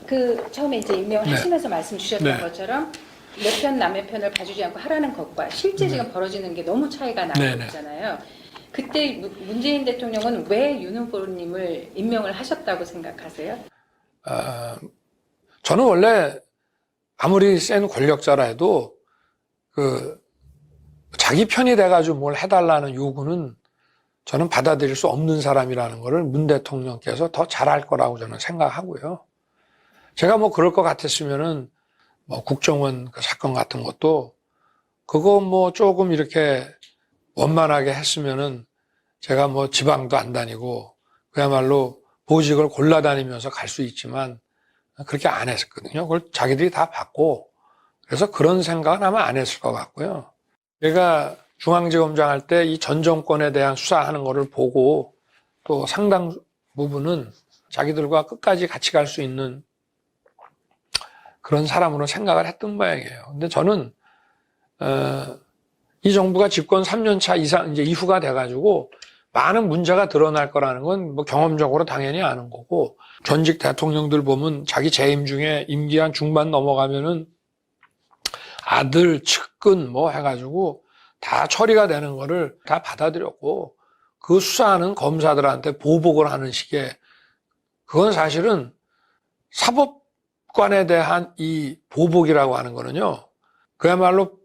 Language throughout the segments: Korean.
그 처음에 이제 임명을 네. 하시면서 말씀 주셨던 네. 것처럼 내 편 남의 편을 봐주지 않고 하라는 것과 실제 지금 벌어지는 게 너무 차이가 나고 네, 네. 있잖아요. 그때 문재인 대통령은 왜 윤 후보님을 임명을 하셨다고 생각하세요? 저는 원래 아무리 센 권력자라 해도 그 자기 편이 돼가지고 뭘 해달라는 요구는 저는 받아들일 수 없는 사람이라는 것을 문 대통령께서 더 잘할 거라고 저는 생각하고요. 제가 뭐 그럴 것 같았으면은 뭐 국정원 그 사건 같은 것도 그거 뭐 조금 이렇게 원만하게 했으면은 제가 뭐 지방도 안 다니고 그야말로 보직을 골라다니면서 갈 수 있지만 그렇게 안 했었거든요. 그걸 자기들이 다 받고 그래서 그런 생각은 아마 안 했을 것 같고요. 제가 중앙지검장 할 때 이 전 정권에 대한 수사하는 거를 보고 또 상당 부분은 자기들과 끝까지 같이 갈 수 있는 그런 사람으로 생각을 했던 모양이에요. 근데 저는 이 정부가 집권 3년 차 이상 이제 이후가 돼가지고 많은 문제가 드러날 거라는 건 뭐 경험적으로 당연히 아는 거고 전직 대통령들 보면 자기 재임 중에 임기 한 중반 넘어가면은 아들 측근 뭐 해가지고 다 처리가 되는 거를 다 받아들였고 그 수사하는 검사들한테 보복을 하는 식의 그건 사실은 사법관에 대한 이 보복이라고 하는 거는요 그야말로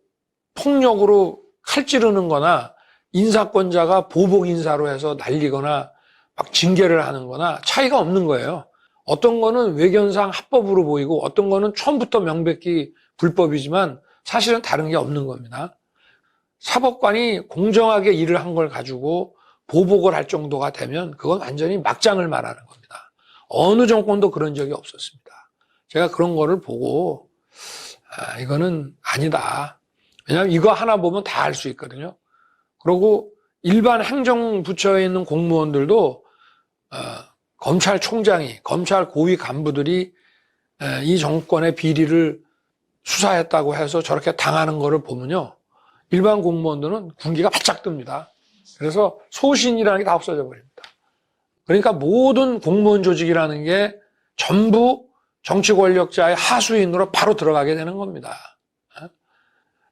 폭력으로 칼 찌르는 거나 인사권자가 보복 인사로 해서 날리거나 막 징계를 하는 거나 차이가 없는 거예요. 어떤 거는 외견상 합법으로 보이고 어떤 거는 처음부터 명백히 불법이지만 사실은 다른 게 없는 겁니다. 사법관이 공정하게 일을 한 걸 가지고 보복을 할 정도가 되면 그건 완전히 막장을 말하는 겁니다. 어느 정권도 그런 적이 없었습니다. 제가 그런 거를 보고 이거는 아니다. 왜냐하면 이거 하나 보면 다 알 수 있거든요. 그리고 일반 행정부처에 있는 공무원들도 검찰총장이 검찰 고위 간부들이 이 정권의 비리를 수사했다고 해서 저렇게 당하는 거를 보면요. 일반 공무원들은 군기가 바짝 듭니다. 그래서 소신이라는 게 다 없어져 버립니다. 그러니까 모든 공무원 조직이라는 게 전부 정치 권력자의 하수인으로 바로 들어가게 되는 겁니다.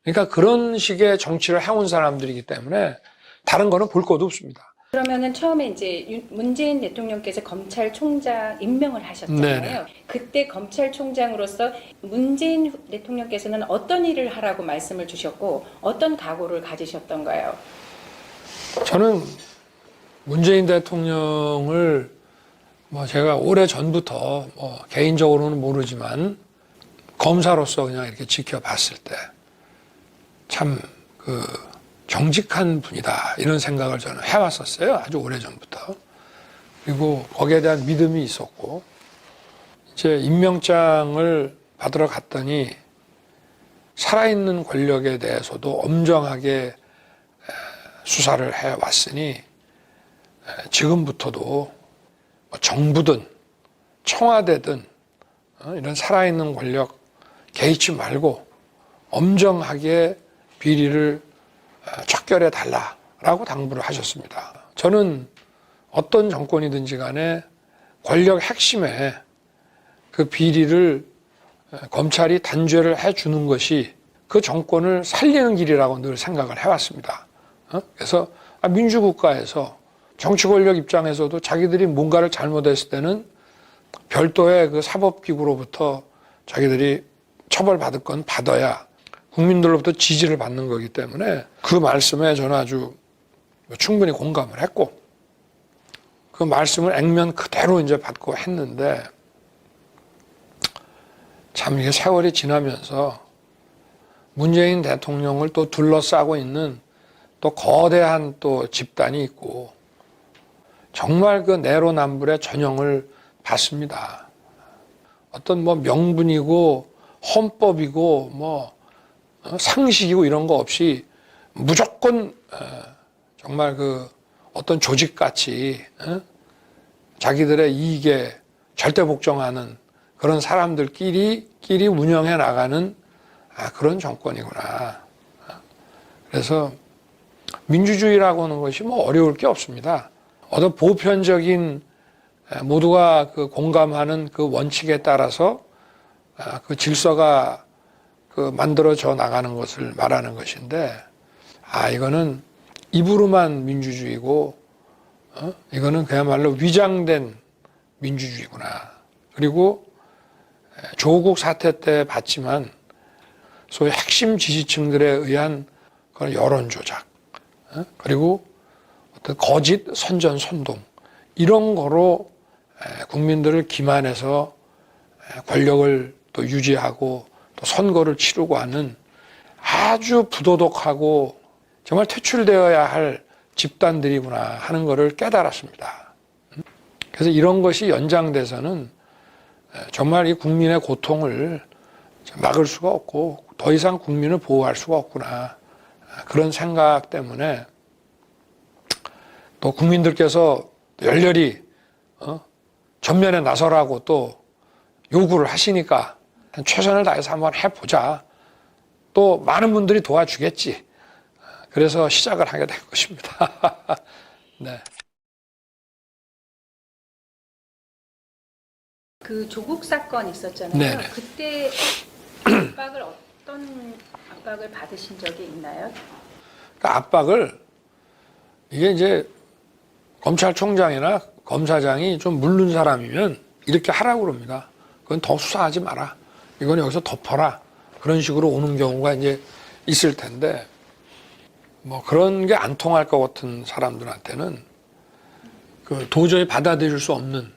그러니까 그런 식의 정치를 해온 사람들이기 때문에 다른 거는 볼 것도 없습니다. 그러면은 처음에 이제 문재인 대통령께서 검찰총장 임명을 하셨잖아요. 네네. 그때 검찰총장으로서 문재인 대통령께서는 어떤 일을 하라고 말씀을 주셨고 어떤 각오를 가지셨던가요? 저는 문재인 대통령을 뭐 제가 오래 전부터 뭐 개인적으로는 모르지만 검사로서 그냥 이렇게 지켜봤을 때 참 그 정직한 분이다 이런 생각을 저는 해왔었어요. 아주 오래 전부터. 그리고 거기에 대한 믿음이 있었고 이제 임명장을 받으러 갔더니 살아있는 권력에 대해서도 엄정하게 수사를 해왔으니 지금부터도 정부든 청와대든 이런 살아있는 권력 개의치 말고 엄정하게 비리를 척결해 달라라고 당부를 하셨습니다. 저는 어떤 정권이든지 간에 권력 핵심에 그 비리를 검찰이 단죄를 해주는 것이 그 정권을 살리는 길이라고 늘 생각을 해왔습니다. 그래서 민주국가에서 정치 권력 입장에서도 자기들이 뭔가를 잘못했을 때는 별도의 그 사법기구로부터 자기들이 처벌받을 건 받아야 국민들로부터 지지를 받는 거기 때문에 그 말씀에 저는 아주 충분히 공감을 했고 그 말씀을 액면 그대로 이제 받고 했는데 참 이게 세월이 지나면서 문재인 대통령을 또 둘러싸고 있는 또 거대한 또 집단이 있고 정말 그 내로남불의 전형을 봤습니다. 어떤 뭐 명분이고 헌법이고 뭐 상식이고 이런 거 없이 무조건 정말 그 어떤 조직같이 자기들의 이익에 절대 복종하는 그런 사람들끼리 운영해 나가는 그런 정권이구나. 그래서 민주주의라고 하는 것이 뭐 어려울 게 없습니다. 어떤 보편적인 모두가 그 공감하는 그 원칙에 따라서 그 질서가 그 만들어져 나가는 것을 말하는 것인데, 이거는 입으로만 민주주의고, 이거는 그야말로 위장된 민주주의구나. 그리고 조국 사태 때 봤지만 소위 핵심 지지층들에 의한 그런 여론 조작, 그리고 어떤 거짓 선전 선동, 이런 거로 국민들을 기만해서 권력을 또 유지하고 또 선거를 치르고 하는 아주 부도덕하고 정말 퇴출되어야 할 집단들이구나 하는 것을 깨달았습니다. 그래서 이런 것이 연장돼서는 정말 이 국민의 고통을 막을 수가 없고 더 이상 국민을 보호할 수가 없구나, 그런 생각 때문에 또 국민들께서 열렬히 전면에 나서라고 또 요구를 하시니까 최선을 다해서 한번 해보자. 또 많은 분들이 도와주겠지. 그래서 시작을 하게 된 것입니다. 네. 그 조국 사건 있었잖아요. 네네. 그때 어떤 압박을 받으신 적이 있나요? 그러니까 압박을, 이게 이제 검찰총장이나 검사장이 좀 물른 사람이면 이렇게 하라고 그럽니다. 그건 더 수사하지 마라. 이건 여기서 덮어라. 그런 식으로 오는 경우가 이제 있을 텐데, 뭐 그런 게 안 통할 것 같은 사람들한테는 그 도저히 받아들일 수 없는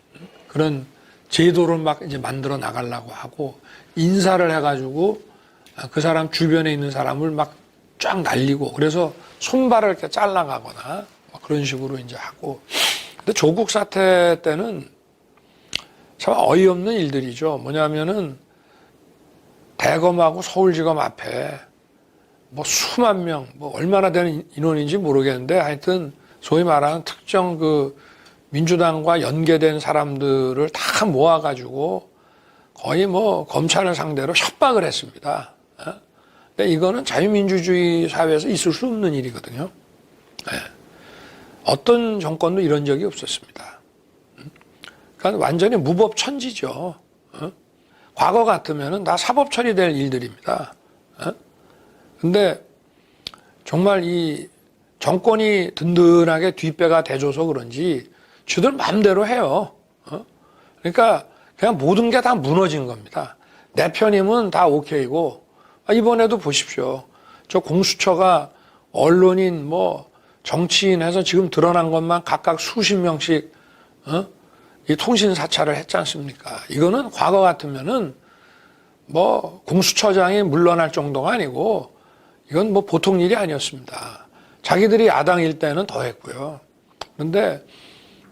그런 제도를 막 이제 만들어 나가려고 하고, 인사를 해가지고 그 사람 주변에 있는 사람을 막 쫙 날리고, 그래서 손발을 이렇게 잘라가거나 그런 식으로 이제 하고. 근데 조국 사태 때는 참 어이없는 일들이죠. 뭐냐면은 대검하고 서울지검 앞에 뭐 수만 명, 뭐 얼마나 되는 인원인지 모르겠는데, 하여튼 소위 말하는 특정 그 민주당과 연계된 사람들을 다 모아가지고 거의 뭐 검찰을 상대로 협박을 했습니다. 근데 이거는 자유민주주의 사회에서 있을 수 없는 일이거든요. 어떤 정권도 이런 적이 없었습니다. 그러니까 완전히 무법천지죠. 과거 같으면은 다 사법 처리될 일들입니다. 근데 정말 이 정권이 든든하게 뒷배가 돼줘서 그런지 쥐들 마음대로 해요. 그러니까 그냥 모든 게 다 무너진 겁니다. 내 편이면 다 오케이고, 이번에도 보십시오. 저 공수처가 언론인 뭐 정치인 해서 지금 드러난 것만 각각 수십 명씩 이 통신 사찰을 했지 않습니까? 이거는 과거 같으면은 뭐 공수처장이 물러날 정도가 아니고 이건 뭐 보통 일이 아니었습니다. 자기들이 야당일 때는 더 했고요. 그런데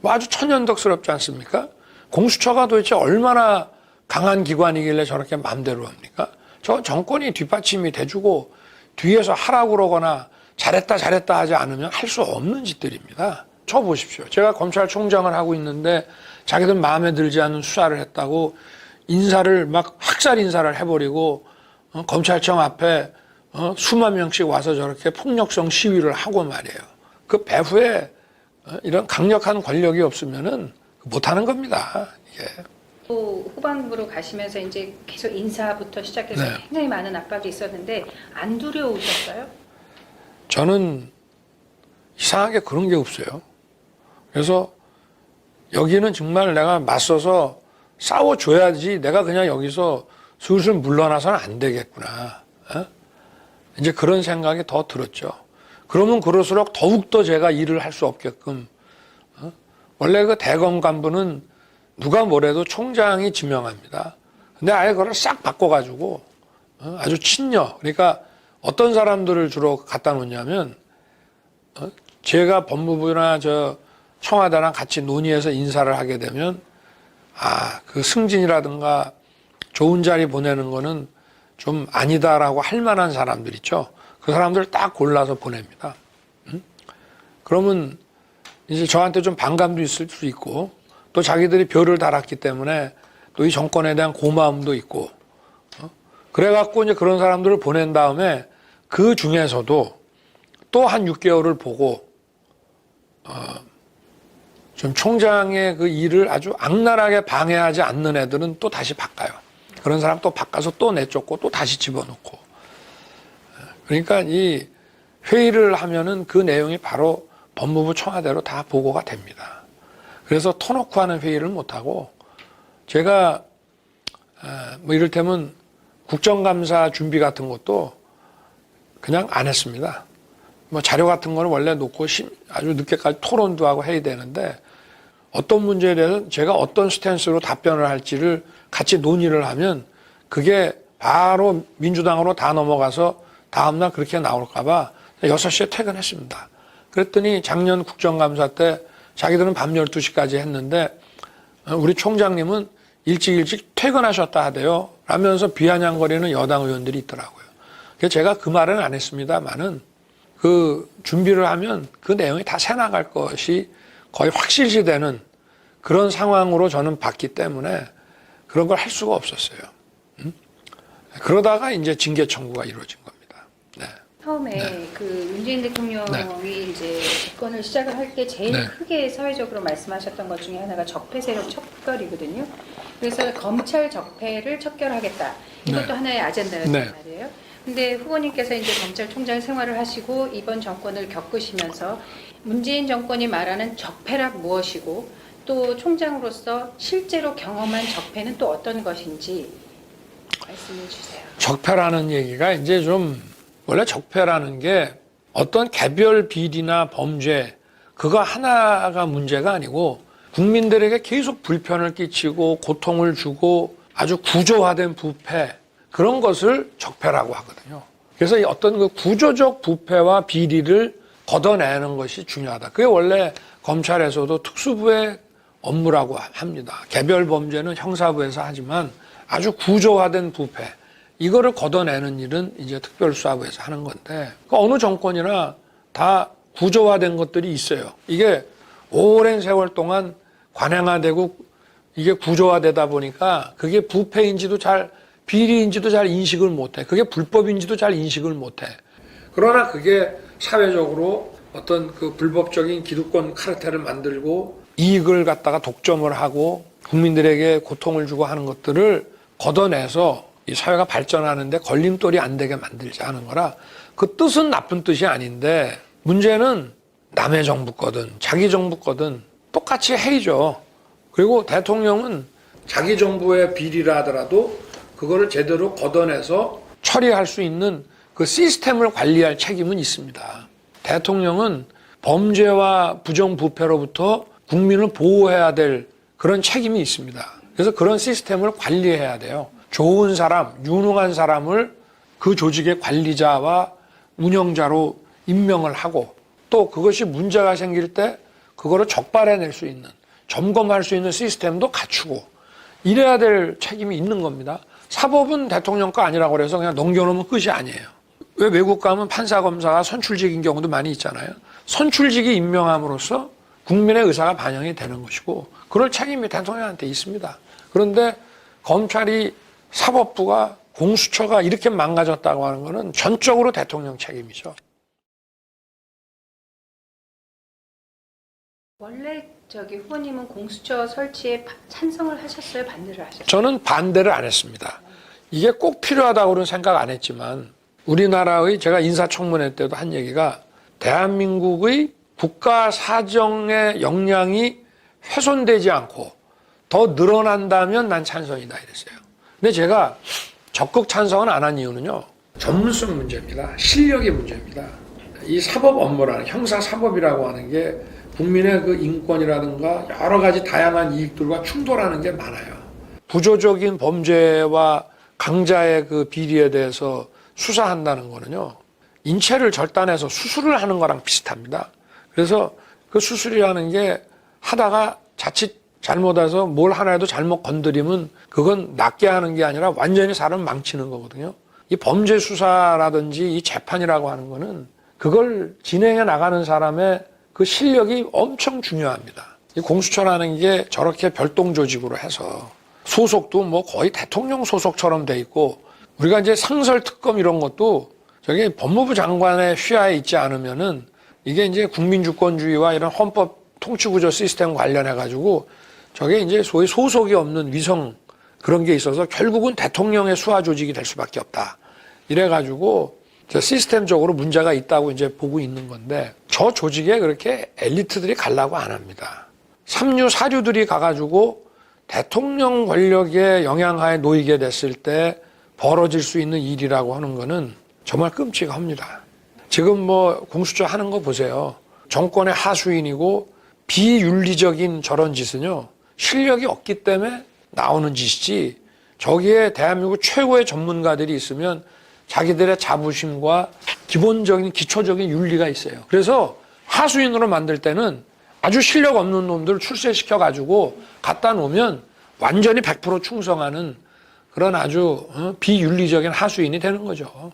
뭐 아주 천연덕스럽지 않습니까? 공수처가 도대체 얼마나 강한 기관이길래 저렇게 마음대로 합니까? 저 정권이 뒷받침이 돼주고 뒤에서 하라고 그러거나 잘했다 하지 않으면 할 수 없는 짓들입니다. 저 보십시오. 제가 검찰총장을 하고 있는데 자기들 마음에 들지 않는 수사를 했다고 인사를 막 학살 인사를 해버리고 검찰청 앞에 수만 명씩 와서 저렇게 폭력성 시위를 하고 말이에요. 그 배후에 이런 강력한 권력이 없으면은 못하는 겁니다. 이게. 또 후반부로 가시면서 이제 계속 인사부터 시작해서 네. 굉장히 많은 압박이 있었는데 안 두려우셨어요? 저는 이상하게 그런 게 없어요. 그래서 여기는 정말 내가 맞서서 싸워줘야지, 내가 그냥 여기서 슬슬 물러나서는 안 되겠구나. 이제 그런 생각이 더 들었죠. 그러면 그럴수록 더욱더 제가 일을 할 수 없게끔. 원래 그 대검 간부는 누가 뭐래도 총장이 지명합니다. 근데 아예 그걸 싹 바꿔가지고 아주 친여. 그러니까 어떤 사람들을 주로 갖다 놓냐면 제가 법무부나 저 청와대랑 같이 논의해서 인사를 하게 되면 그 승진이라든가 좋은 자리 보내는 거는 좀 아니다라고 할 만한 사람들 있죠. 그 사람들 딱 골라서 보냅니다. 그러면 이제 저한테 좀 반감도 있을 수 있고, 또 자기들이 별을 달았기 때문에 또 이 정권에 대한 고마움도 있고, 그래갖고 이제 그런 사람들을 보낸 다음에 그 중에서도 또 한 6개월을 보고 좀 총장의 그 일을 아주 악랄하게 방해하지 않는 애들은 또 다시 바꿔요. 그런 사람 또 바꿔서 또 내쫓고 또 다시 집어넣고. 그러니까 이 회의를 하면은 그 내용이 바로 법무부 청와대로 다 보고가 됩니다. 그래서 터놓고 하는 회의를 못하고 제가 뭐 이를테면 국정감사 준비 같은 것도 그냥 안 했습니다. 뭐 자료 같은 거는 원래 놓고 아주 늦게까지 토론도 하고 해야 되는데 어떤 문제에 대해서 제가 어떤 스탠스로 답변을 할지를 같이 논의를 하면 그게 바로 민주당으로 다 넘어가서 다음날 그렇게 나올까 봐 6시에 퇴근했습니다. 그랬더니 작년 국정감사 때 자기들은 밤 12시까지 했는데 우리 총장님은 일찍 퇴근하셨다 하대요. 라면서 비아냥거리는 여당 의원들이 있더라고요. 그래서 제가 그 말은 안 했습니다만은 그 준비를 하면 그 내용이 다 새나갈 것이 거의 확실시되는 그런 상황으로 저는 봤기 때문에 그런 걸 할 수가 없었어요. 그러다가 이제 징계 청구가 이루어진 겁니다. 네. 처음에 네. 그 문재인 대통령이 네. 이제 집권을 시작을 할 때 제일 네. 크게 사회적으로 말씀하셨던 것 중에 하나가 적폐 세력 척결이거든요. 그래서 검찰 적폐를 척결하겠다. 이것도 네. 하나의 아젠다였단 네. 말이에요. 근데 후보님께서 이제 검찰총장 생활을 하시고 이번 정권을 겪으시면서 문재인 정권이 말하는 적폐란 무엇이고 또 총장으로서 실제로 경험한 적폐는 또 어떤 것인지 말씀해 주세요. 적폐라는 얘기가 이제 좀 원래 적폐라는 게 어떤 개별 비리나 범죄 그거 하나가 문제가 아니고 국민들에게 계속 불편을 끼치고 고통을 주고 아주 구조화된 부패 그런 것을 적폐라고 하거든요. 그래서 어떤 그 구조적 부패와 비리를 걷어내는 것이 중요하다. 그게 원래 검찰에서도 특수부의 업무라고 합니다. 개별 범죄는 형사부에서 하지만 아주 구조화된 부패 이거를 걷어내는 일은 이제 특별수사부에서 하는 건데 어느 정권이나 다 구조화된 것들이 있어요. 이게 오랜 세월 동안 관행화되고 이게 구조화되다 보니까 그게 부패인지도 잘 비리인지도 잘 인식을 못해. 그게 불법인지도 잘 인식을 못해. 그러나 그게 사회적으로 어떤 그 불법적인 기득권 카르텔을 만들고 이익을 갖다가 독점을 하고 국민들에게 고통을 주고 하는 것들을 걷어내서 이 사회가 발전하는데 걸림돌이 안 되게 만들지 않은 거라 그 뜻은 나쁜 뜻이 아닌데 문제는 남의 정부 거든 자기 정부 거든 똑같이 해이죠. 그리고 대통령은 자기 정부의 비리라 하더라도 그거를 제대로 걷어내서 처리할 수 있는 그 시스템을 관리할 책임은 있습니다. 대통령은 범죄와 부정부패로부터 국민을 보호해야 될 그런 책임이 있습니다. 그래서 그런 시스템을 관리해야 돼요. 좋은 사람, 유능한 사람을 그 조직의 관리자와 운영자로 임명을 하고 또 그것이 문제가 생길 때 그거를 적발해낼 수 있는 점검할 수 있는 시스템도 갖추고 이래야 될 책임이 있는 겁니다. 사법은 대통령 거 아니라고 그래서 그냥 넘겨놓으면 끝이 아니에요. 왜 외국 가면 판사 검사가 선출직인 경우도 많이 있잖아요. 선출직이 임명함으로써 국민의 의사가 반영이 되는 것이고 그럴 책임이 대통령한테 있습니다. 그런데 검찰이 사법부가 공수처가 이렇게 망가졌다고 하는 것은 전적으로 대통령 책임이죠. 원래 후보님은 공수처 설치에 찬성을 하셨어요? 반대를 하셨어요? 저는 반대를 안 했습니다. 이게 꼭 필요하다고는 생각 안 했지만 우리나라의 제가 인사청문회 때도 한 얘기가 대한민국의 국가 사정의 역량이 훼손되지 않고 더 늘어난다면 난 찬성이다 이랬어요. 근데 제가 적극 찬성은 안 한 이유는요. 전문성 문제입니다. 실력의 문제입니다. 이 사법 업무라는 형사사법이라고 하는 게 국민의 그 인권이라든가 여러 가지 다양한 이익들과 충돌하는 게 많아요. 구조적인 범죄와 강자의 그 비리에 대해서 수사한다는 거는요. 인체를 절단해서 수술을 하는 거랑 비슷합니다. 그래서 그 수술이라는 게 하다가 자칫 잘못해서 뭘 하나라도 잘못 건드리면 그건 낫게 하는 게 아니라 완전히 사람 망치는 거거든요. 이 범죄 수사라든지 이 재판이라고 하는 거는 그걸 진행해 나가는 사람의 그 실력이 엄청 중요합니다. 이 공수처라는 게 저렇게 별동 조직으로 해서 소속도 뭐 거의 대통령 소속처럼 돼 있고 우리가 이제 상설특검 이런 것도 저게 법무부 장관의 휘하에 있지 않으면은 이게 이제 국민주권주의와 이런 헌법 통치구조 시스템 관련해가지고 저게 이제 소위 소속이 없는 위성 그런 게 있어서 결국은 대통령의 수하 조직이 될 수밖에 없다. 이래가지고 저 시스템적으로 문제가 있다고 이제 보고 있는 건데 저 조직에 그렇게 엘리트들이 가려고 안 합니다. 삼류, 사류들이 가가지고 대통령 권력의 영향하에 놓이게 됐을 때 벌어질 수 있는 일이라고 하는 거는 정말 끔찍합니다. 지금 뭐 공수처 하는 거 보세요. 정권의 하수인이고 비윤리적인 저런 짓은요. 실력이 없기 때문에 나오는 짓이지 저기에 대한민국 최고의 전문가들이 있으면 자기들의 자부심과 기본적인 기초적인 윤리가 있어요. 그래서 하수인으로 만들 때는 아주 실력 없는 놈들 출세시켜가지고 갖다 놓으면 완전히 100% 충성하는 그런 아주 비윤리적인 하수인이 되는 거죠.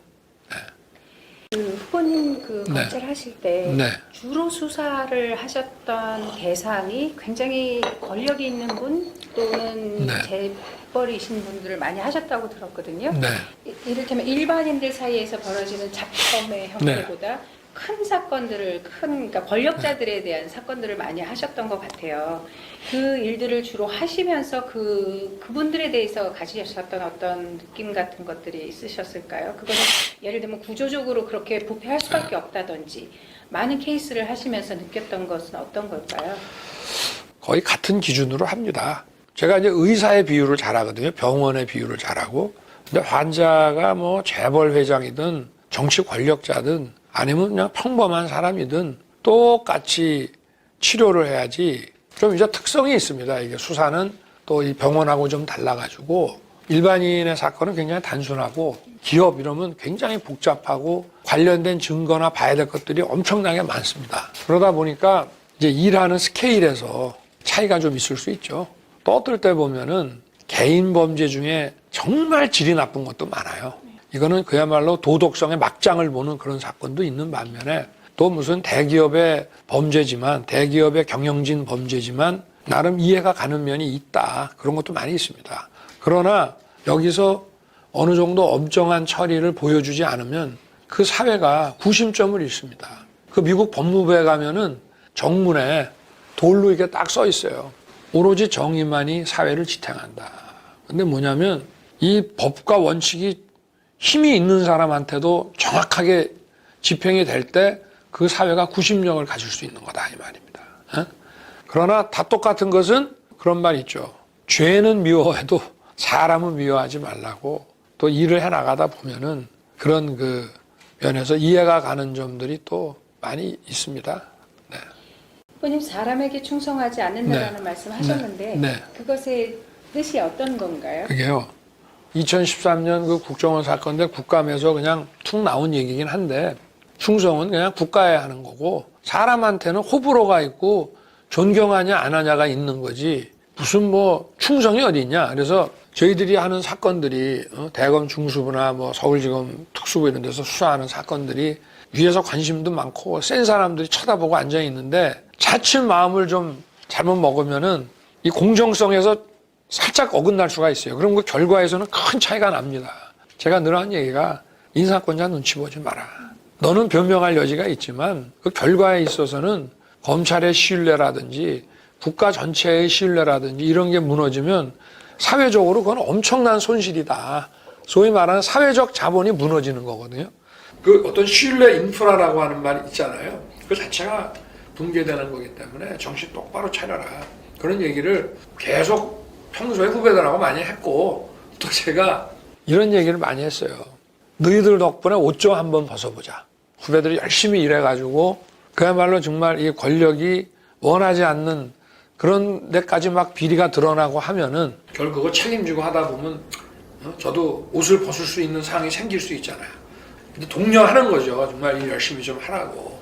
그 후보님 그 네. 검찰 하실 때 네. 주로 수사를 하셨던 대상이 굉장히 권력이 있는 분 또는 네. 재벌이신 분들을 많이 하셨다고 들었거든요. 네. 이를테면 일반인들 사이에서 벌어지는 잡범의 형태보다 큰 사건들을 그러니까 권력자들에 대한 사건들을 많이 하셨던 것 같아요. 그 일들을 주로 하시면서 그분들에 대해서 가지셨던 어떤 느낌 같은 것들이 있으셨을까요? 그거는 예를 들면 구조적으로 그렇게 부패할 수밖에 없다든지 많은 케이스를 하시면서 느꼈던 것은 어떤 걸까요? 거의 같은 기준으로 합니다. 제가 이제 의사의 비유를 잘하거든요. 병원의 비유를 잘하고. 근데 환자가 뭐 재벌 회장이든 정치 권력자든 아니면 그냥 평범한 사람이든 똑같이 치료를 해야지. 좀 이제 특성이 있습니다. 이게 수사는 또 이 병원하고 좀 달라가지고 일반인의 사건은 굉장히 단순하고 기업 이러면 굉장히 복잡하고 관련된 증거나 봐야 될 것들이 엄청나게 많습니다. 그러다 보니까 이제 일하는 스케일에서 차이가 좀 있을 수 있죠. 또 어떨 때 보면은 개인 범죄 중에 정말 질이 나쁜 것도 많아요. 이거는 그야말로 도덕성의 막장을 보는 그런 사건도 있는 반면에 또 무슨 대기업의 범죄지만 대기업의 경영진 범죄지만 나름 이해가 가는 면이 있다. 그런 것도 많이 있습니다. 그러나 여기서 어느 정도 엄정한 처리를 보여주지 않으면 그 사회가 구심점을 잃습니다. 그 미국 법무부에 가면은 정문에 돌로 이게 딱 써 있어요. 오로지 정의만이 사회를 지탱한다. 근데 뭐냐면 이 법과 원칙이 힘이 있는 사람한테도 정확하게 집행이 될 때 그 사회가 구심력을 가질 수 있는 거다 이 말입니다. 그러나 다 똑같은 것은 그런 말 있죠. 죄는 미워해도 사람은 미워하지 말라고. 또 일을 해 나가다 보면은 그런 그 면에서 이해가 가는 점들이 또 많이 있습니다. 네. 후보님 사람에게 충성하지 않는다라는 말씀하셨는데 네. 그것의 뜻이 어떤 건가요? 그게요. 2013년 그 국정원 사건 때 국감에서 그냥 툭 나온 얘기긴 한데 충성은 그냥 국가에 하는 거고 사람한테는 호불호가 있고 존경하냐 안 하냐가 있는 거지 무슨 뭐 충성이 어디 있냐. 그래서 저희들이 하는 사건들이 대검 중수부나 뭐 서울지검 특수부 이런 데서 수사하는 사건들이 위에서 관심도 많고 센 사람들이 쳐다보고 앉아 있는데 자칫 마음을 좀 잘못 먹으면은 이 공정성에서 살짝 어긋날 수가 있어요. 그럼 그 결과에서는 큰 차이가 납니다. 제가 늘 하는 얘기가 인사권자 눈치 보지 마라. 너는 변명할 여지가 있지만 그 결과에 있어서는 검찰의 신뢰라든지 국가 전체의 신뢰라든지 이런 게 무너지면 사회적으로 그건 엄청난 손실이다. 소위 말하는 사회적 자본이 무너지는 거거든요. 그 어떤 신뢰 인프라라고 하는 말이 있잖아요. 그 자체가 붕괴되는 거기 때문에 정신 똑바로 차려라. 그런 얘기를 계속 평소에 후배들하고 많이 했고 또 제가 이런 얘기를 많이 했어요. 너희들 덕분에 옷 좀 한번 벗어보자. 후배들이 열심히 일해가지고 그야말로 정말 이 권력이 원하지 않는 그런 데까지 막 비리가 드러나고 하면은 결국 그거 책임지고 하다 보면 저도 옷을 벗을 수 있는 상황이 생길 수 있잖아요. 근데 독려하는 거죠. 정말 일 열심히 좀 하라고.